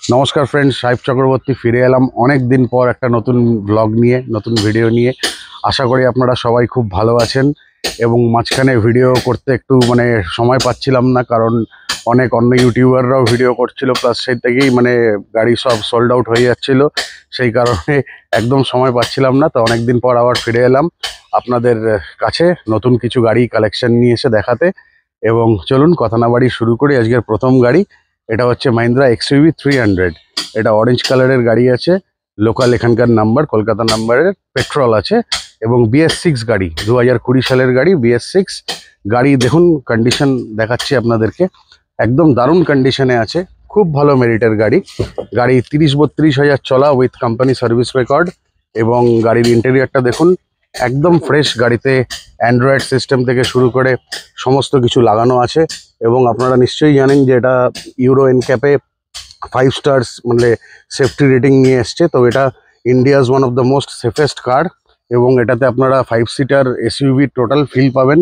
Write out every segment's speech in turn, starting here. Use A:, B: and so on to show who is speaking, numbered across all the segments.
A: নমস্কার ফ্রেন্ডস, সাহেব চক্রবর্তী ফিরে এলাম অনেক দিন পর একটা নতুন ব্লগ নিয়ে, নতুন ভিডিও নিয়ে। আশা করি আপনারা সবাই খুব ভালো আছেন এবং মাঝখানে ভিডিও করতে একটু সময় পাচ্ছিলাম না, কারণ অনেক অন্য ইউটিউবাররাও ভিডিও করছিল, প্লাস সেই থেকেই গাড়ি সব সোল্ড আউট হয়ে যাচ্ছিল। সেই কারণে একদম সময় পাচ্ছিলাম না। তো অনেক দিন পর আবার ফিরে এলাম আপনাদের কাছে নতুন কিছু গাড়ি কালেকশন নিয়ে এসে দেখাতে। এবং চলুন কথা না বাড়ি শুরু করি। আজকের প্রথম গাড়ি এটা হচ্ছে মাহিন্দ্রা XUV 300। এটা অরেঞ্জ কালারের গাড়ি আছে, লোকাল এখানকার নাম্বার, কলকাতা নাম্বারের, পেট্রোল আছে এবং BS6 গাড়ি, 2020 সালের গাড়ি BS6 গাড়ি। দেখুন কন্ডিশন দেখাচ্ছি আপনাদেরকে, একদম দারুণ কন্ডিশনে আছে, খুব ভালো মেরিটের গাড়ি। গাড়ি 30-32 হাজার চলা উইথ কোম্পানি সার্ভিস রেকর্ড। এবং গাড়ির ইন্টেরিয়রটা দেখুন, একদম ফ্রেশ। গাড়িতে অ্যান্ড্রয়েড সিস্টেম থেকে শুরু করে সমস্ত কিছু লাগানো আছে। এবং আপনারা নিশ্চয়ই জানেন যে এটা ইউরো এনক্যাপে 5 স্টার্স সেফটি রেটিং নিয়ে এসছে। তো এটা India's one of the most safest car এবং এটাতে আপনারা 5 সিটার SUV টোটাল ফিল পাবেন।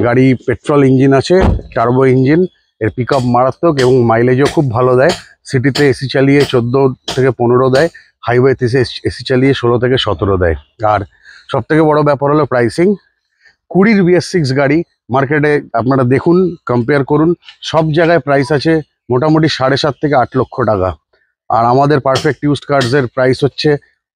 A: গাড়ি পেট্রোল ইঞ্জিন আছে, টার্বো ইঞ্জিন। এর পিক আপ মারাত্মক এবং মাইলেজও খুব ভালো দেয়। সিটিতে এসি চালিয়ে 14 থেকে 15 দেয়, হাইওয়েতে এসি চালিয়ে 16 থেকে 17 দেয়। আর সব থেকে বড় ব্যাপার হলো প্রাইসিং। 20 BS6 গাড়ি মার্কেটে আপনারা দেখুন, কম্পেয়ার করুন, সব জায়গায় প্রাইস আছে মোটামুটি 7.5 থেকে 8 লক্ষ টাকা। আর আমাদের পারফেক্ট ইউজড কার্সের প্রাইস হচ্ছে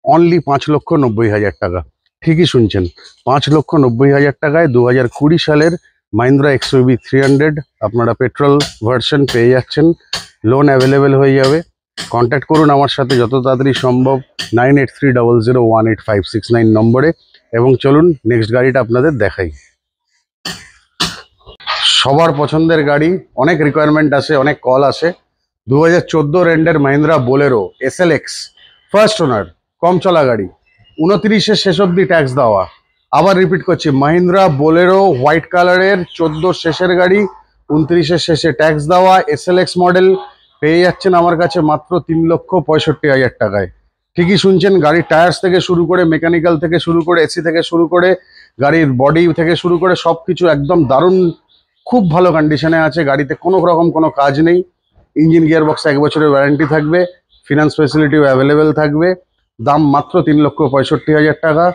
A: অনলি 5,90,000 টাকা। ঠিকই শুনছেন, 5,90,000 টাকায় 2020 সালের মাহিন্দ্রা XUV 300 আপনারা পেট্রোল ভার্সন পেয়ে যাচ্ছেন। লোন অ্যাভেলেবেল হয়ে যাবে। কন্ট্যাক্ট করুন আমার সাথে যত তাড়াতাড়ি সম্ভব 9830018569 নম্বরে। এবং চলুন নেক্সট গাড়িটা আপনাদের দেখাই। সবার পছন্দের গাড়ি, অনেক রিকোয়ারমেন্ট আসে, অনেক কল আসে। 2014 রেন্ডের Mahindra Bolero SLX first owner, কম চলা গাড়ি, 29-এর শেষ অব্দি ট্যাক্স দেওয়া। আবার রিপিট করছি, মাহিন্দ্রা বোলেরো হোয়াইট কালারের 14 শেষের গাড়ি, 29-এর শেষে ট্যাক্স দেওয়া SLX মডেল পেয়ে যাচ্ছেন আমার কাছে মাত্র 3,65,000 টাকায়। ঠিকই শুনছেন, গাড়ির টায়ার্স থেকে শুরু করে, মেকানিক্যাল থেকে শুরু করে, এসি থেকে শুরু করে, গাড়ির বডি থেকে শুরু করে সব কিছু একদম দারুণ, খুব ভালো কন্ডিশনে আছে। গাড়িতে কোনো রকম কোনো কাজ নেই। ইঞ্জিন গিয়ারবক্স 1 বছরের ওয়ারেন্টি থাকবে, ফিনান্স ফেসিলিটিও অ্যাভেলেবেল থাকবে। দাম মাত্র 3,65,000 টাকা।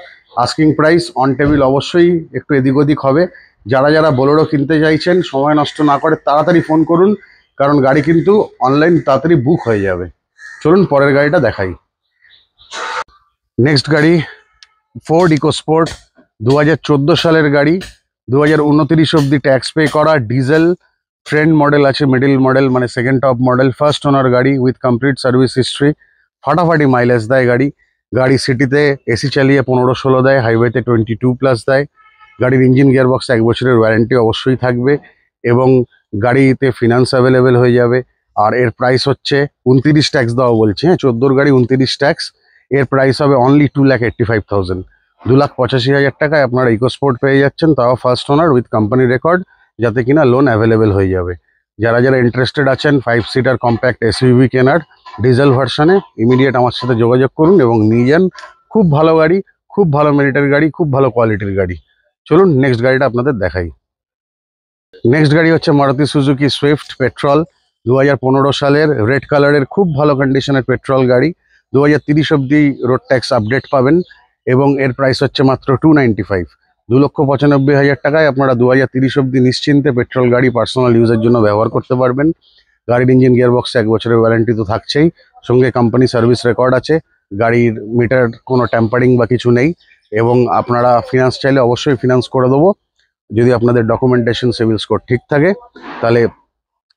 A: আস্কিং প্রাইস অন টেবিল, অবশ্যই একটু এদিক ওদিক হবে। যারা যারা বোলেরো কিনতে চাইছেন, সময় নষ্ট না করে তাড়াতাড়ি ফোন করুন, কারণ গাড়ি কিন্তু অনলাইন তাড়াতাড়ি বুক হয়ে যাবে। চলুন পরের গাড়িটা দেখাই। নেক্সট গাড়ি ফোর্ড ইকোস্পোর্ট, 2014 সালের গাড়ি, 2029 অব্দি ট্যাক্স পে করা, ডিজেল, ট্রেন্ড মডেল আছে, middle model second top model, first owner গাড়ি উইথ কমপ্লিট সার্ভিস হিস্ট্রি। ফাটাফাটি মাইলেজ দেয় গাড়ি। গাড়ি সিটিতে এসি চালিয়ে 15-16 দেয়, হাইওয়েতে 22+ দেয়। গাড়ির ইঞ্জিন গিয়ারবক্স 1 বছরের ওয়ারেন্টি অবশ্যই থাকবে এবং গাড়িতে ফিনান্স অ্যাভেলেবেল হয়ে যাবে। আর এর প্রাইস হচ্ছে 29 ট্যাক্স দেওয়া বলছে, হ্যাঁ, 14 গাড়ি 29 ট্যাক্স। এর প্রাইস হবে অনলি 2,85,000। 2,85,000 টাকায় আপনারা ইকোস্পোর্ট পেয়ে যাচ্ছেন, তাও first owner with company record, যাতে কিনা লোন অ্যাভেলেবেল হয়ে যাবে। যারা যারা ইন্টারেস্টেড আছেন 5 সিটার কম্প্যাক্ট SUV কেনার ডিজেল ভার্সনে, ইমিডিয়েট আমার সাথে যোগাযোগ করুন এবং নিয়ে যান। খুব ভালো গাড়ি, খুব ভালো মেরিটের গাড়ি, খুব ভালো কোয়ালিটির গাড়ি। চলুন নেক্সট গাড়িটা আপনাদের দেখাই। নেক্সট গাড়ি হচ্ছে মারুতি সুজুকি সুইফট পেট্রোল, 2015 সালের রেড কালারের খুব ভালো কন্ডিশনের পেট্রোল গাড়ি। 2030 অব্দি রোড ট্যাক্স আপডেট পাবেন এবং এর প্রাইস হচ্ছে মাত্র 295, 2,95,000 টাকায় আপনারা 2030 অব্দি নিশ্চিন্তে পেট্রোল গাড়ি পার্সোনাল ইউজের জন্য ব্যবহার করতে পারবেন। গাড়ির ইঞ্জিন গিয়ারবক্স 1 বছরের ওয়ারেন্টি তো থাকছেই, সঙ্গে কোম্পানি সার্ভিস রেকর্ড আছে। গাড়ির মিটার কোনো ট্যাম্পারিং বা কিছু নেই এবং আপনারা ফিনান্স চাইলে অবশ্যই ফিনান্স করে দেবো, যদি আপনাদের ডকুমেন্টেশন সিভিল স্কোর ঠিক থাকে। তাহলে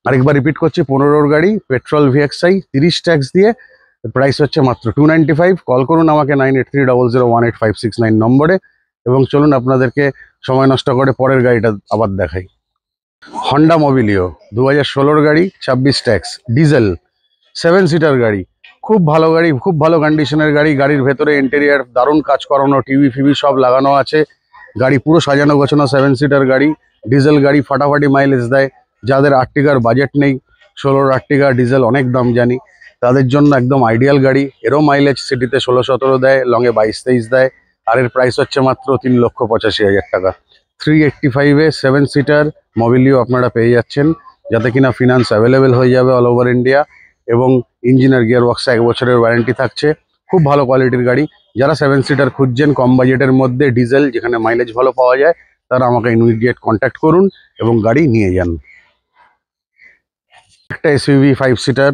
A: আরেকবার রিপিট করছি, 15 গাড়ি, পেট্রোল VXI, 30 ট্যাক্স দিয়ে, প্রাইস হচ্ছে মাত্র 295। কল করুন আমাকে 9830018569 নম্বরে। এবং চলুন আপনাদেরকে সময় নষ্ট করে পরের গাড়িটা আবার দেখাই। হন্ডা মোবিলিও, 2016 গাড়ি, 26 ট্যাক্স, ডিজেল, 7 সিটার গাড়ি, খুব ভালো গাড়ি, খুব ভালো কন্ডিশনের গাড়ি। গাড়ির ভেতরে ইন্টেরিয়ার দারুণ কাজ করানো, টিভি ফিভি সব লাগানো আছে। গাড়ি পুরো সাজানো গোছানো, 7 সিটার গাড়ি, ডিজেল গাড়ি, ফাটাফাটি মাইলেজ দেয়। যাদের আর্টিগার বাজেট নেই, 16 আর্টিগা ডিজেল অনেক দাম জানি, তাদের জন্য একদম আইডিয়াল গাড়ি। এরও মাইলেজ সিটিতে 16-17 দেয়, লংয়ে 22-23 দেয়। আর এর প্রাইস হচ্ছে মাত্র 3,85,000 টাকা। 385-এ 7 সিটার মোবিলিও আপনারা পেয়ে যাচ্ছেন, যাতে কিনা ফিনান্স অ্যাভেলেবেল হয়ে যাবে অল ওভার ইন্ডিয়া। এবং ইঞ্জিনিয়ার গিয়ার বক্সে 1 বছরের ওয়ারেন্টি থাকছে। খুব ভালো কোয়ালিটির গাড়ি। যারা 7 সিটার খুঁজছেন কম বাজেটের মধ্যে ডিজেল, যেখানে মাইলেজ ভালো পাওয়া যায়, তারা আমাকে ইমিডিয়েট কন্ট্যাক্ট করুন এবং গাড়ি নিয়ে যান। একটা SUV 5 seater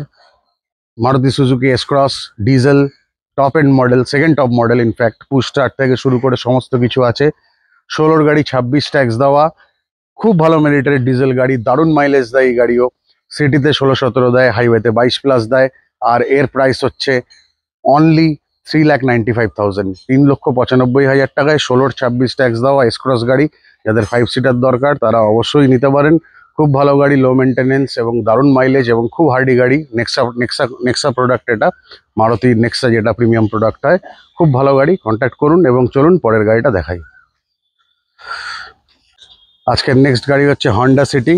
A: Maruti Suzuki S cross diesel, top end model, second top model in fact, push start থেকে শুরু করে সমস্ত কিছু আছে। 16 গাড়ি, 26 ট্যাক্স দেওয়া, খুব ভালো মিলিটারি ডিজেল গাড়ি, দারুণ মাইলেজ দেয় এই গাড়িও। সিটিতে 16-17 দেয়, হাইওয়েতে 22+ দেয়। আর এর প্রাইস হচ্ছে অনলি 3,95,000, 3,95,000 টাকায় 16-26 ট্যাক্স দেওয়া এস ক্রস গাড়ি। যাদের 5 সিটার দরকার তারা অবশ্যই নিতে পারেন। খুব ভালো গাড়ি, লো মেনটেনেন্স এবং দারুণ মাইলেজ এবং খুব হার্ডি গাড়ি। নেক্সা প্রোডাক্ট, এটা মারুতি নেক্সা, যেটা প্রিমিয়াম প্রোডাক্ট হয়। খুব ভালো গাড়ি, কন্ট্যাক্ট করুন এবং চলুন পরের গাড়িটা দেখাই। আজকের নেক্সট গাড়ি হচ্ছে হন্ডা সিটি,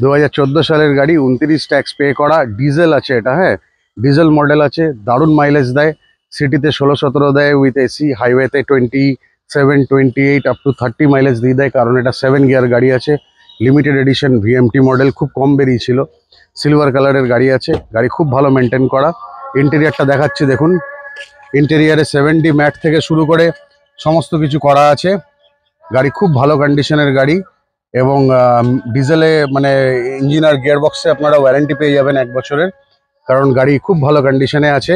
A: 2014 সালের গাড়ি, 29 ট্যাক্স পে করা, ডিজেল আছে এটা। হ্যাঁ, ডিজেল মডেল আছে, দারুণ মাইলেজ দেয়। সিটিতে 16-17 দেয় উইথ এসি, হাইওয়েতে 27-28 আপ টু 30 মাইলেজ দিয়ে দেয়, কারণ এটা 7 গিয়ার গাড়ি আছে। লিমিটেড এডিশন ভিএমটি মডেল, খুব কম বেরিয়েছিল। সিলভার কালারের গাড়ি আছে, গাড়ি খুব ভালো মেনটেন করা। ইন্টেরিয়ারটা দেখাচ্ছি, দেখুন। ইন্টেরিয়ারে 7D ম্যাট থেকে শুরু করে সমস্ত কিছু করা আছে। গাড়ি খুব ভালো কন্ডিশনের গাড়ি এবং ডিজেলে মানে ইঞ্জিন আর গিয়ার বক্সে আপনারা ওয়ারেন্টি পেয়ে যাবেন 1 বছরের, কারণ গাড়ি খুব ভালো কন্ডিশনে আছে।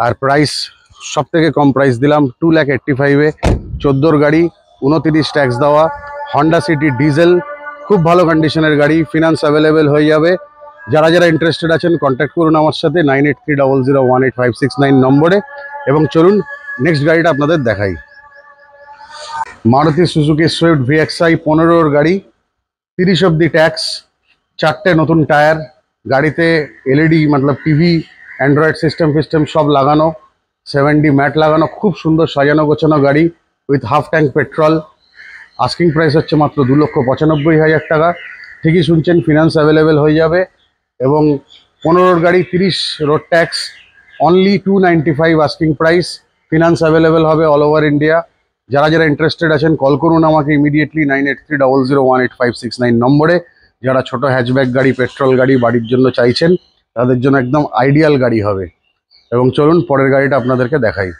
A: আর প্রাইস সব থেকে কম প্রাইস দিলাম 2,85,000-এ। 14 গাড়ি, 29 ট্যাক্স দেওয়া, হন্ডা সিটি ডিজেল, খুব ভালো কন্ডিশনের গাড়ি। ফিনান্স অ্যাভেলেবেল হয়ে যাবে। যারা যারা ইন্টারেস্টেড আছেন কন্ট্যাক্ট করুন আমার সাথে 9830018569 নম্বরে। এবং চলুন নেক্সট গাড়িটা আপনাদের দেখাই। মারুতি সুজুকি সুইফট ভিএক্সআই 15 গাড়ি, 30 অব্দি ট্যাক্স, 4টে নতুন টায়ার, গাড়িতে এলইডি মতলব টিভি, অ্যান্ড্রয়েড সিস্টেম সব লাগানো, 7D ম্যাট লাগানো, খুব সুন্দর সাজানো গোছানো গাড়ি with half tank petrol. Asking price হচ্ছে মাত্র 2,95,000 টাকা। ঠিকই শুনছেন, ফিনান্স অ্যাভেলেবেল হয়ে যাবে। এবং 15 গাড়ি, 30 road tax, only 295 asking price. Finance available হবে অল ওভার ইন্ডিয়া। যারা যারা ইন্টারেস্টেড আছেন কল করুন আমাকে ইমিডিয়েটলি 9830018569 নম্বরে। যারা ছোট হ্যাচব্যাক গাড়ি, পেট্রোল গাড়ি বাড়ির জন্য চাইছেন, তাদের জন্য একদম আইডিয়াল গাড়ি হবে। এবং চলুন পরের গাড়িটা আপনাদেরকে দেখাই।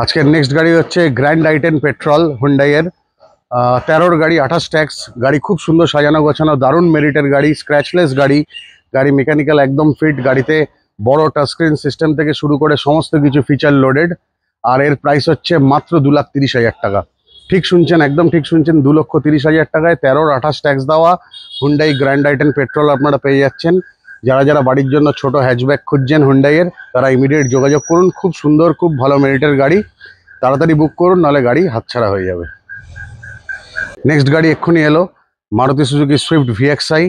A: আজকের নেক্সট গাড়ি হচ্ছে গ্র্যান্ড i10 পেট্রোল, হুন্ডাইয়ের 13 গাড়ি, 28 ট্যাক্স। গাড়ি খুব সুন্দর সাজানো গোছানো, দারুণ মেরিটের গাড়ি, স্ক্র্যাচলেস গাড়ি। গাড়ি মেকানিক্যাল একদম ফিট। গাড়িতে বড় টাচস্ক্রিন সিস্টেম থেকে শুরু করে সমস্ত কিছু ফিচার লোডেড। আর এর প্রাইস হচ্ছে মাত্র 2,30,000 টাকা। ঠিক শুনছেন, একদম ঠিক শুনছেন, 2,30,000 টাকায় 13 28 ট্যাক্স দেওয়া হুন্ডাই গ্র্যান্ড i10 পেট্রোল আপনারা পেয়ে যাচ্ছেন। যারা যারা বাড়ির জন্য ছোট হ্যাচব্যাক খুঁজছেন হুন্ডাইয়ের, তারা ইমিডিয়েট যোগাযোগ করুন। খুব সুন্দর, খুব ভালো মেরিটের গাড়ি, তাড়াতাড়ি বুক করুন, নাহলে গাড়ি হাতছাড়া হয়ে যাবে। নেক্সট গাড়ি এক্ষুনি এলো, মারুতি সুজুকি সুইফট ভিএক্সআই,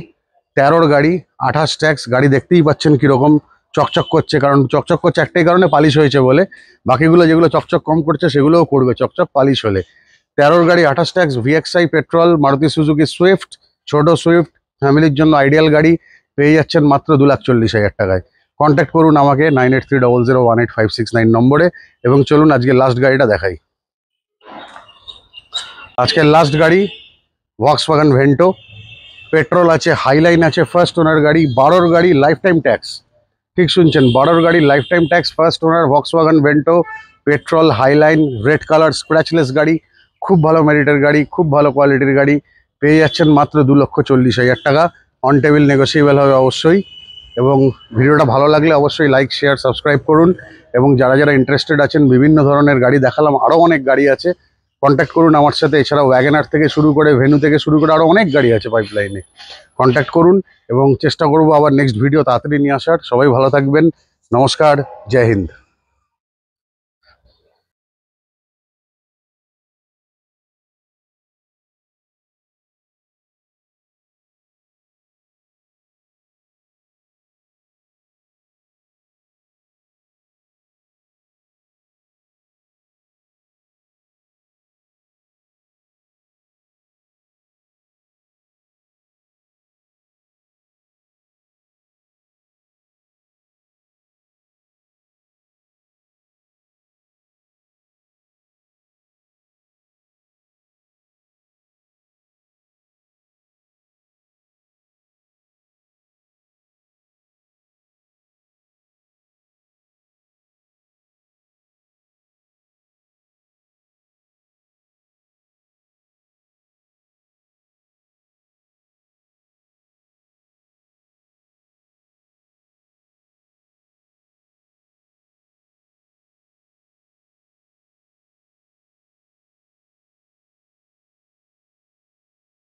A: 13 গাড়ি, 28 ট্যাক্স। গাড়ি দেখতেই পাচ্ছেন কীরকম চকচক করছে, কারণ চকচক করছে একটাই কারণে, পালিশ হয়েছে বলে। বাকিগুলো যেগুলো চকচক কম করছে সেগুলোও করবে চকচক পালিশ হলে। 13 গাড়ি, 28 tax, VXI petrol, Maruti Suzuki Swift, ছোট সুইফট, ফ্যামিলির জন্য আইডিয়াল গাড়ি পেয়ে যাচ্ছেন মাত্র 2,40,000 টাকায়। কন্ট্যাক্ট করুন আমাকে 9830018569 নম্বরে। এবং চলুন আজকে লাস্ট গাড়িটা দেখাই। আজকের লাস্ট গাড়ি ভক্সওয়াগন ভেন্টো, পেট্রোল আছে, হাইলাইন আছে, ফার্স্ট ওনার গাড়ি, 12 গাড়ি, লাইফ টাইম ট্যাক্স। ঠিক শুনছেন, 12 গাড়ি, life time tax, first owner, Volkswagen Vento, petrol, Highline, red colour, scratchless গাড়ি। খুব ভালো মেরিটের গাড়ি, খুব ভালো কোয়ালিটির গাড়ি পেয়ে যাচ্ছেন মাত্র 2,40,000 টাকা। অন টেবিল নেগোসিয়েবল হবে অবশ্যই। এবং ভিডিওটা ভালো লাগলে অবশ্যই লাইক, শেয়ার, সাবস্ক্রাইব করুন। এবং যারা যারা ইন্টারেস্টেড আছেন, বিভিন্ন ধরনের গাড়ি দেখালাম, আরও অনেক গাড়ি আছে, কন্ট্যাক্ট করুন আমার সাথে। এছাড়াও ওয়াগনার থেকে শুরু করে, ভেনু থেকে শুরু করে আরও অনেক গাড়ি আছে পাইপলাইনে। কন্ট্যাক্ট করুন এবং চেষ্টা করবো আবার নেক্সট ভিডিও তাড়াতাড়ি নিয়ে আসার। সবাই ভালো থাকবেন, নমস্কার, জয় হিন্দ।